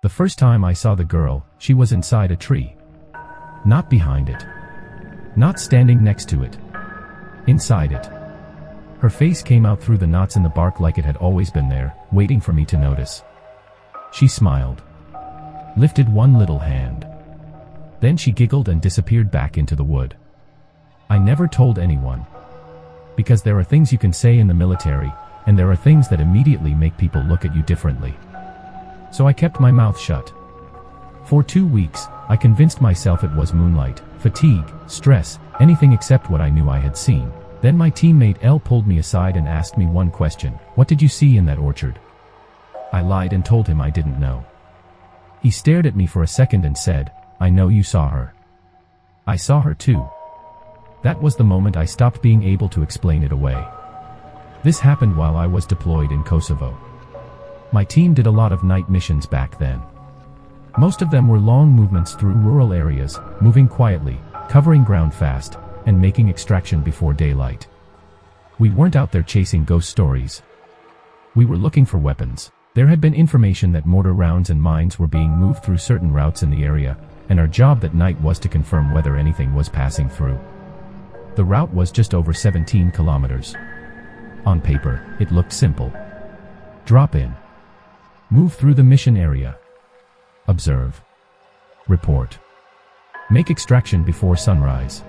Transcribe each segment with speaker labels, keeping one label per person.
Speaker 1: The first time I saw the girl, she was inside a tree. Not behind it. Not standing next to it. Inside it. Her face came out through the knots in the bark like it had always been there, waiting for me to notice. She smiled. Lifted one little hand. Then she giggled and disappeared back into the wood. I never told anyone. Because there are things you can say in the military, and there are things that immediately make people look at you differently. So I kept my mouth shut. For 2 weeks, I convinced myself it was moonlight, fatigue, stress, anything except what I knew I had seen. Then my teammate L pulled me aside and asked me one question. What did you see in that orchard? I lied and told him I didn't know. He stared at me for a second and said, I know you saw her. I saw her too. That was the moment I stopped being able to explain it away. This happened while I was deployed in Kosovo. My team did a lot of night missions back then. Most of them were long movements through rural areas, moving quietly, covering ground fast, and making extraction before daylight. We weren't out there chasing ghost stories. We were looking for weapons. There had been information that mortar rounds and mines were being moved through certain routes in the area, and our job that night was to confirm whether anything was passing through. The route was just over 17 kilometers. On paper, it looked simple. Drop in. Move through the mission area. Observe. Report. Make extraction before sunrise.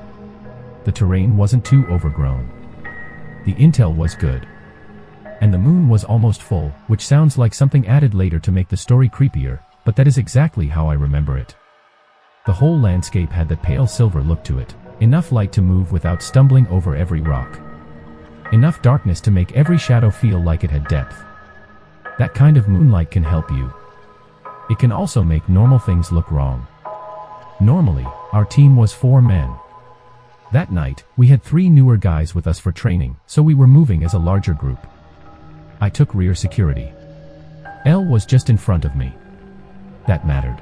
Speaker 1: The terrain wasn't too overgrown. The intel was good. And the moon was almost full, which sounds like something added later to make the story creepier, but that is exactly how I remember it. The whole landscape had that pale silver look to it, enough light to move without stumbling over every rock. Enough darkness to make every shadow feel like it had depth. That kind of moonlight can help you. It can also make normal things look wrong. Normally, our team was 4 men. That night, we had 3 newer guys with us for training, so we were moving as a larger group. I took rear security. L was just in front of me. That mattered.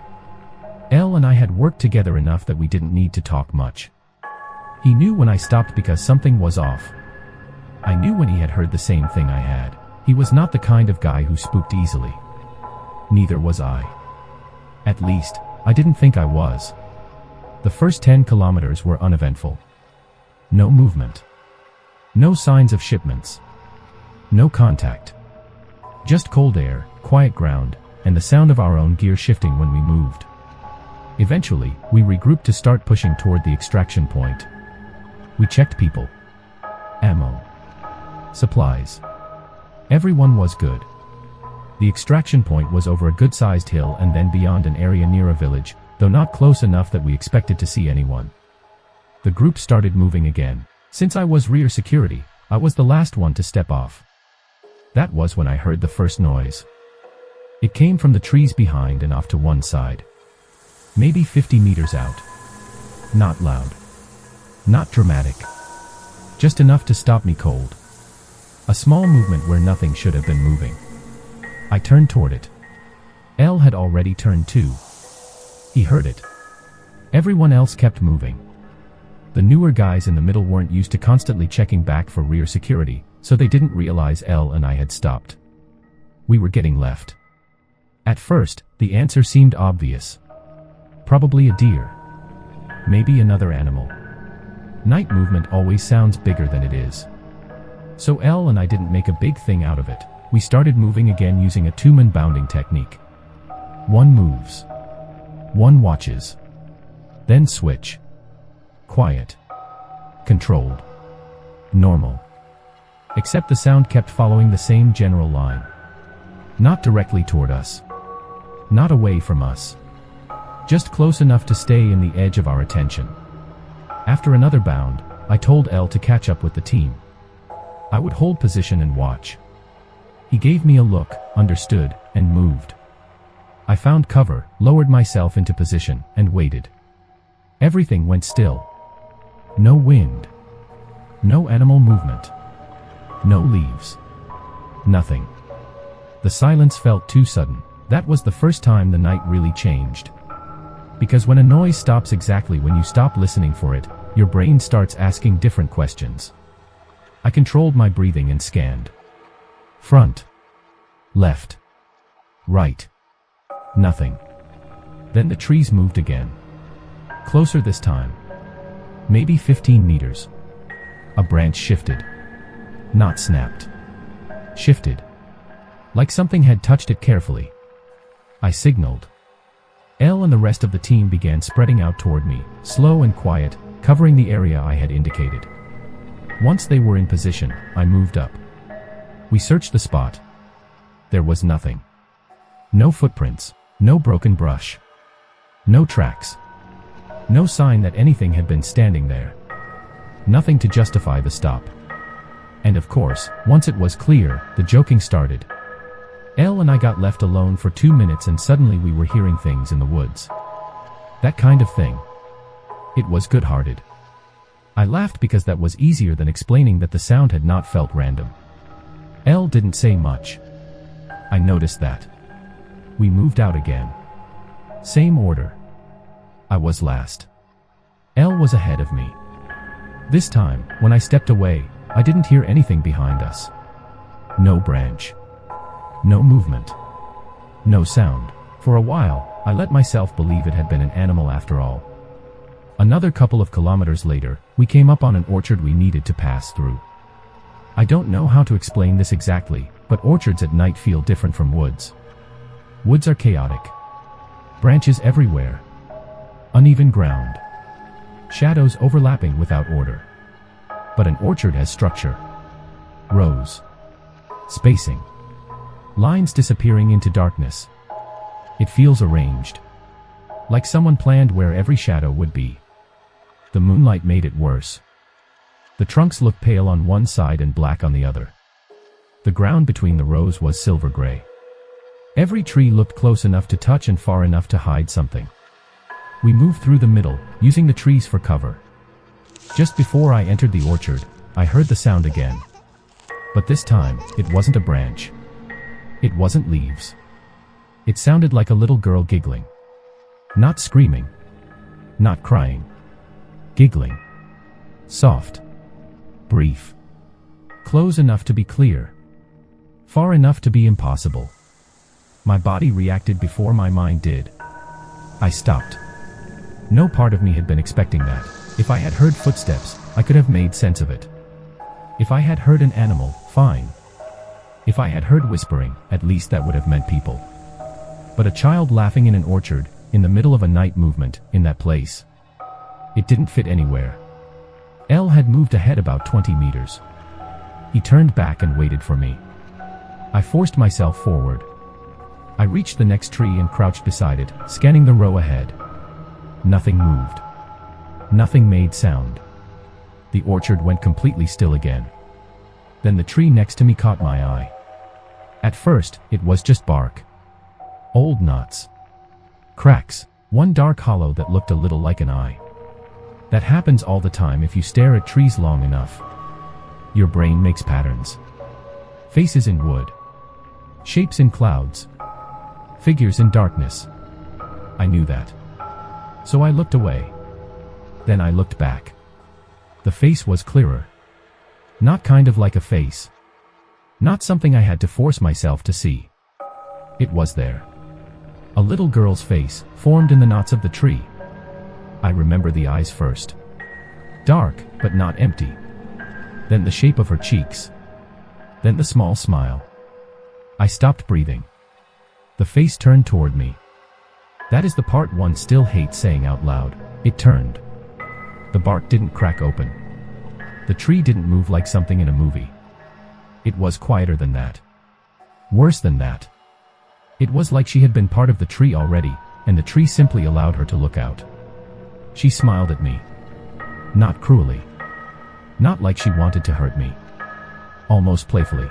Speaker 1: L and I had worked together enough that we didn't need to talk much. He knew when I stopped because something was off. I knew when he had heard the same thing I had. He was not the kind of guy who spooked easily. Neither was I. At least, I didn't think I was. The first 10 kilometers were uneventful. No movement. No signs of shipments. No contact. Just cold air, quiet ground, and the sound of our own gear shifting when we moved. Eventually, we regrouped to start pushing toward the extraction point. We checked people. Ammo. Supplies. Everyone was good. The extraction point was over a good-sized hill and then beyond an area near a village, though not close enough that we expected to see anyone. The group started moving again. Since I was rear security, I was the last one to step off. That was when I heard the first noise. It came from the trees behind and off to one side. Maybe 50 meters out. Not loud. Not dramatic. Just enough to stop me cold. A small movement where nothing should have been moving. I turned toward it. L had already turned too. He heard it. Everyone else kept moving. The newer guys in the middle weren't used to constantly checking back for rear security, so they didn't realize L and I had stopped. We were getting left. At first, the answer seemed obvious. Probably a deer. Maybe another animal. Night movement always sounds bigger than it is. So L and I didn't make a big thing out of it. We started moving again using a 2-man bounding technique. One moves. One watches. Then switch. Quiet. Controlled. Normal. Except the sound kept following the same general line. Not directly toward us. Not away from us. Just close enough to stay in the edge of our attention. After another bound, I told L to catch up with the team. I would hold position and watch. He gave me a look, understood, and moved. I found cover, lowered myself into position, and waited. Everything went still. No wind. No animal movement. No leaves. Nothing. The silence felt too sudden. That was the first time the night really changed. Because when a noise stops exactly when you stop listening for it, your brain starts asking different questions. I controlled my breathing and scanned. Front. Left. Right. Nothing. Then the trees moved again. Closer this time. Maybe 15 meters. A branch shifted. Not snapped. Shifted. Like something had touched it carefully. I signaled. Elle and the rest of the team began spreading out toward me, slow and quiet, covering the area I had indicated. Once they were in position, I moved up. We searched the spot. There was nothing. No footprints, no broken brush. No tracks. No sign that anything had been standing there. Nothing to justify the stop. And of course, once it was clear, the joking started. Elle and I got left alone for 2 minutes and suddenly we were hearing things in the woods. That kind of thing. It was good-hearted. I laughed because that was easier than explaining that the sound had not felt random. Elle didn't say much. I noticed that. We moved out again. Same order. I was last. Elle was ahead of me. This time, when I stepped away, I didn't hear anything behind us. No branch. No movement. No sound. For a while, I let myself believe it had been an animal after all. Another couple of kilometers later, we came up on an orchard we needed to pass through. I don't know how to explain this exactly, but orchards at night feel different from woods. Woods are chaotic. Branches everywhere. Uneven ground. Shadows overlapping without order. But an orchard has structure. Rows. Spacing. Lines disappearing into darkness. It feels arranged. Like someone planned where every shadow would be. The moonlight made it worse. The trunks looked pale on one side and black on the other. The ground between the rows was silver gray. Every tree looked close enough to touch and far enough to hide something. We moved through the middle, using the trees for cover. Just before I entered the orchard, I heard the sound again. But this time, it wasn't a branch. It wasn't leaves. It sounded like a little girl giggling. Not screaming. Not crying. Giggling. Soft. Brief. Close enough to be clear. Far enough to be impossible. My body reacted before my mind did. I stopped. No part of me had been expecting that. If I had heard footsteps, I could have made sense of it. If I had heard an animal, fine. If I had heard whispering, at least that would have meant people. But a child laughing in an orchard, in the middle of a night movement, in that place. It didn't fit anywhere. Elle had moved ahead about 20 meters. He turned back and waited for me. I forced myself forward. I reached the next tree and crouched beside it, scanning the row ahead. Nothing moved. Nothing made sound. The orchard went completely still again. Then the tree next to me caught my eye. At first, it was just bark. Old knots. Cracks. One dark hollow that looked a little like an eye. That happens all the time if you stare at trees long enough. Your brain makes patterns. Faces in wood. Shapes in clouds. Figures in darkness. I knew that. So I looked away. Then I looked back. The face was clearer. Not kind of like a face. Not something I had to force myself to see. It was there. A little girl's face, formed in the knots of the tree. I remember the eyes first. Dark, but not empty. Then the shape of her cheeks. Then the small smile. I stopped breathing. The face turned toward me. That is the part one still hates saying out loud. It turned. The bark didn't crack open. The tree didn't move like something in a movie. It was quieter than that. Worse than that. It was like she had been part of the tree already, and the tree simply allowed her to look out. She smiled at me. Not cruelly. Not like she wanted to hurt me. Almost playfully.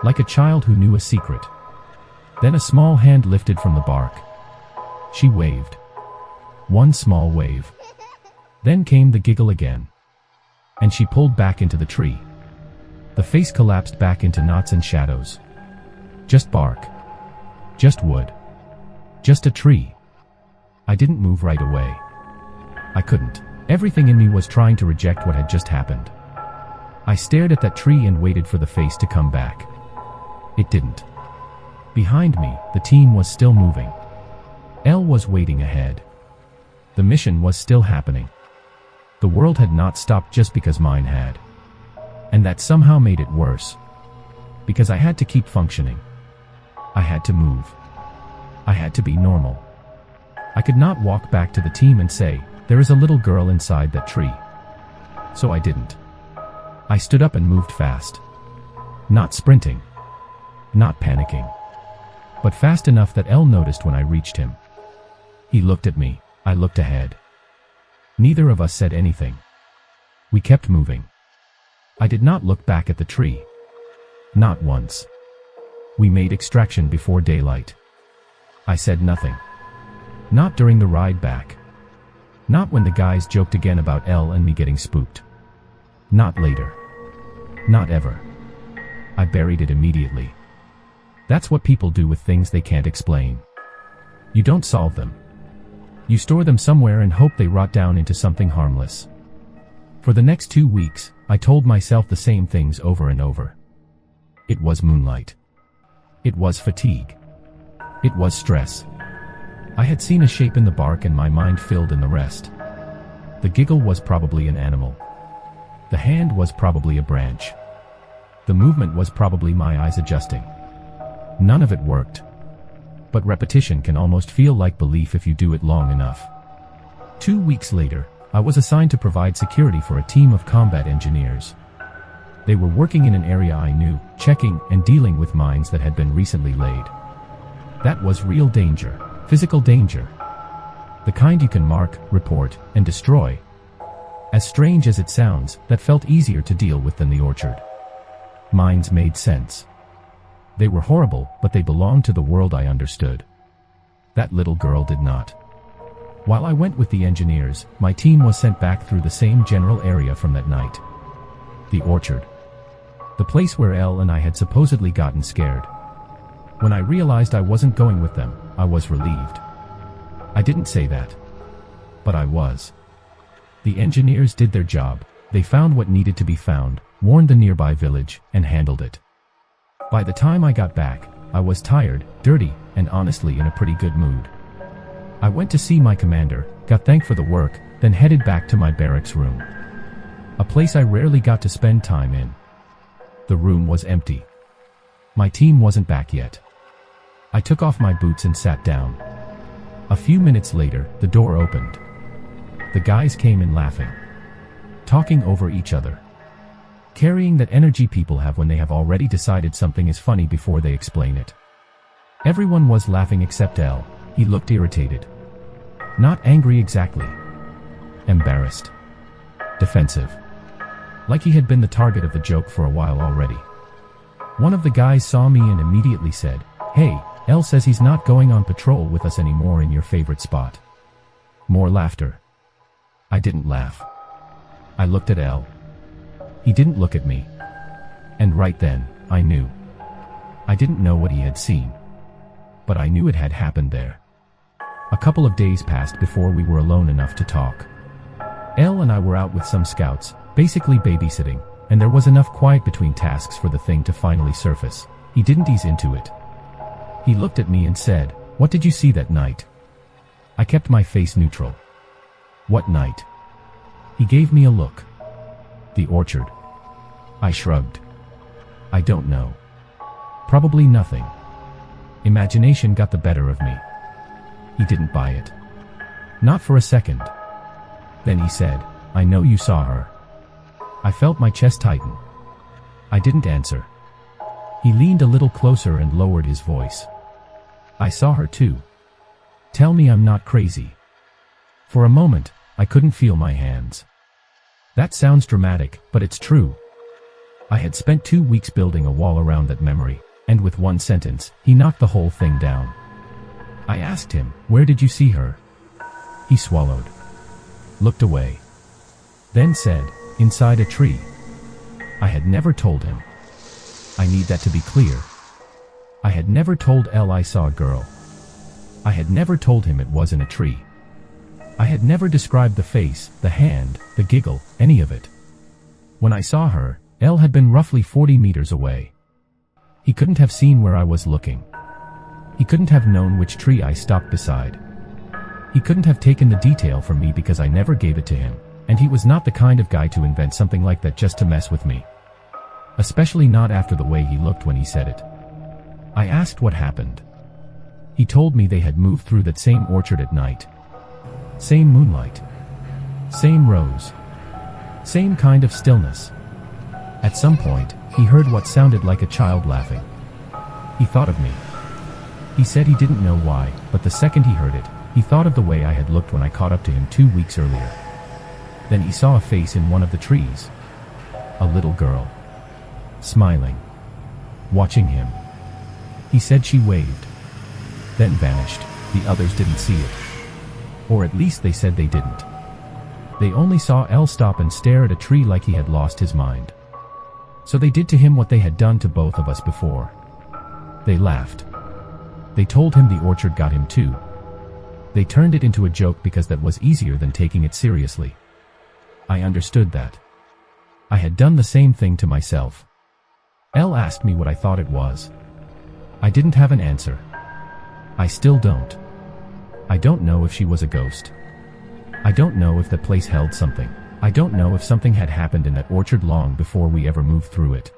Speaker 1: Like a child who knew a secret. Then a small hand lifted from the bark. She waved. One small wave. Then came the giggle again. And she pulled back into the tree. The face collapsed back into knots and shadows. Just bark. Just wood. Just a tree. I didn't move right away. I couldn't. Everything in me was trying to reject what had just happened. I stared at that tree and waited for the face to come back. It didn't. Behind me, the team was still moving. Elle was waiting ahead. The mission was still happening. The world had not stopped just because mine had. And that somehow made it worse. Because I had to keep functioning. I had to move. I had to be normal. I could not walk back to the team and say, "There is a little girl inside that tree." So I didn't. I stood up and moved fast. Not sprinting. Not panicking. But fast enough that Elle noticed when I reached him. He looked at me. I looked ahead. Neither of us said anything. We kept moving. I did not look back at the tree. Not once. We made extraction before daylight. I said nothing. Not during the ride back. Not when the guys joked again about Elle and me getting spooked. Not later. Not ever. I buried it immediately. That's what people do with things they can't explain. You don't solve them. You store them somewhere and hope they rot down into something harmless. For the next 2 weeks, I told myself the same things over and over. It was moonlight. It was fatigue. It was stress. I had seen a shape in the bark and my mind filled in the rest. The giggle was probably an animal. The hand was probably a branch. The movement was probably my eyes adjusting. None of it worked. But repetition can almost feel like belief if you do it long enough. 2 weeks later, I was assigned to provide security for a team of combat engineers. They were working in an area I knew, checking and dealing with mines that had been recently laid. That was real danger, physical danger. The kind you can mark, report, and destroy. As strange as it sounds, that felt easier to deal with than the orchard. Mines made sense. They were horrible, but they belonged to the world I understood. That little girl did not. While I went with the engineers, my team was sent back through the same general area from that night. The orchard. The place where Elle and I had supposedly gotten scared. When I realized I wasn't going with them, I was relieved. I didn't say that. But I was. The engineers did their job. They found what needed to be found, warned the nearby village, and handled it. By the time I got back, I was tired, dirty, and honestly in a pretty good mood. I went to see my commander, got thanked for the work, then headed back to my barracks room. A place I rarely got to spend time in. The room was empty. My team wasn't back yet. I took off my boots and sat down. A few minutes later, the door opened. The guys came in laughing. Talking over each other. Carrying that energy people have when they have already decided something is funny before they explain it. Everyone was laughing except Elle. He looked irritated. Not angry exactly. Embarrassed. Defensive. Like he had been the target of the joke for a while already. One of the guys saw me and immediately said, "Hey, Elle says he's not going on patrol with us anymore in your favorite spot." More laughter. I didn't laugh. I looked at Elle. He didn't look at me. And right then, I knew. I didn't know what he had seen. But I knew it had happened there. A couple of days passed before we were alone enough to talk. Elle and I were out with some scouts, basically babysitting, and there was enough quiet between tasks for the thing to finally surface. He didn't ease into it. He looked at me and said, "What did you see that night?" I kept my face neutral. "What night?" He gave me a look. "The orchard." I shrugged. "I don't know. Probably nothing." Imagination got the better of me. He didn't buy it. Not for a second. Then he said, "I know you saw her." I felt my chest tighten. I didn't answer. He leaned a little closer and lowered his voice. "I saw her too. Tell me I'm not crazy." For a moment, I couldn't feel my hands. That sounds dramatic, but it's true. I had spent 2 weeks building a wall around that memory, and with one sentence, he knocked the whole thing down. I asked him, "Where did you see her?" He swallowed. Looked away. Then said, "Inside a tree." I had never told him. I need that to be clear. I had never told Elle I saw a girl. I had never told him it was in a tree. I had never described the face, the hand, the giggle, any of it. When I saw her, Elle had been roughly 40 meters away. He couldn't have seen where I was looking. He couldn't have known which tree I stopped beside. He couldn't have taken the detail from me because I never gave it to him, and he was not the kind of guy to invent something like that just to mess with me. Especially not after the way he looked when he said it. I asked what happened. He told me they had moved through that same orchard at night. Same moonlight. Same rose. Same kind of stillness. At some point, he heard what sounded like a child laughing. He thought of me. He said he didn't know why, but the second he heard it, he thought of the way I had looked when I caught up to him 2 weeks earlier. Then he saw a face in one of the trees. A little girl. Smiling. Watching him. He said she waved. Then vanished. The others didn't see it. Or at least they said they didn't. They only saw Elle stop and stare at a tree like he had lost his mind. So they did to him what they had done to both of us before. They laughed. They told him the orchard got him too. They turned it into a joke because that was easier than taking it seriously. I understood that. I had done the same thing to myself. Elle asked me what I thought it was. I didn't have an answer. I still don't. I don't know if she was a ghost. I don't know if the place held something. I don't know if something had happened in that orchard long before we ever moved through it.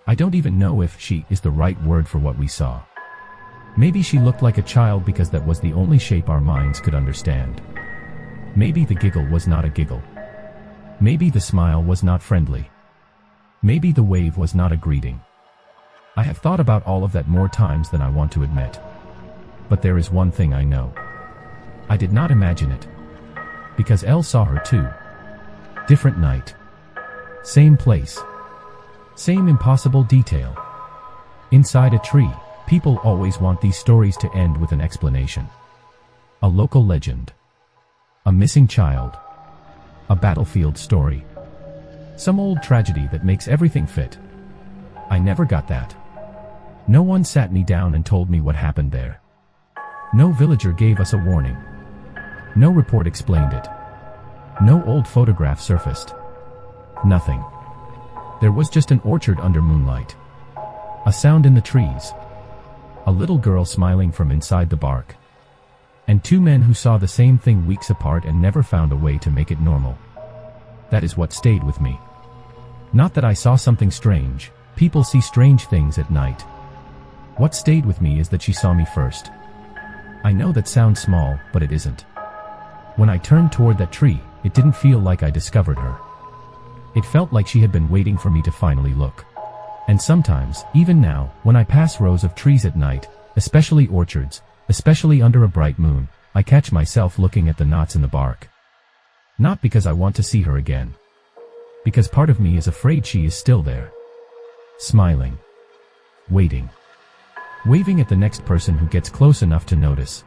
Speaker 1: I don't even know if she is the right word for what we saw. Maybe she looked like a child because that was the only shape our minds could understand. Maybe the giggle was not a giggle. Maybe the smile was not friendly. Maybe the wave was not a greeting. I have thought about all of that more times than I want to admit. But there is one thing I know. I did not imagine it. Because Elle saw her too. Different night. Same place. Same impossible detail. Inside a tree. People always want these stories to end with an explanation. A local legend. A missing child. A battlefield story. Some old tragedy that makes everything fit. I never got that. No one sat me down and told me what happened there. No villager gave us a warning. No report explained it. No old photograph surfaced. Nothing. There was just an orchard under moonlight. A sound in the trees. A little girl smiling from inside the bark. And 2 men who saw the same thing weeks apart and never found a way to make it normal. That is what stayed with me. Not that I saw something strange. People see strange things at night. What stayed with me is that she saw me first. I know that sounds small, but it isn't. When I turned toward that tree, it didn't feel like I discovered her. It felt like she had been waiting for me to finally look. And sometimes, even now, when I pass rows of trees at night, especially orchards, especially under a bright moon, I catch myself looking at the knots in the bark. Not because I want to see her again. Because part of me is afraid she is still there. Smiling. Waiting. Waving at the next person who gets close enough to notice.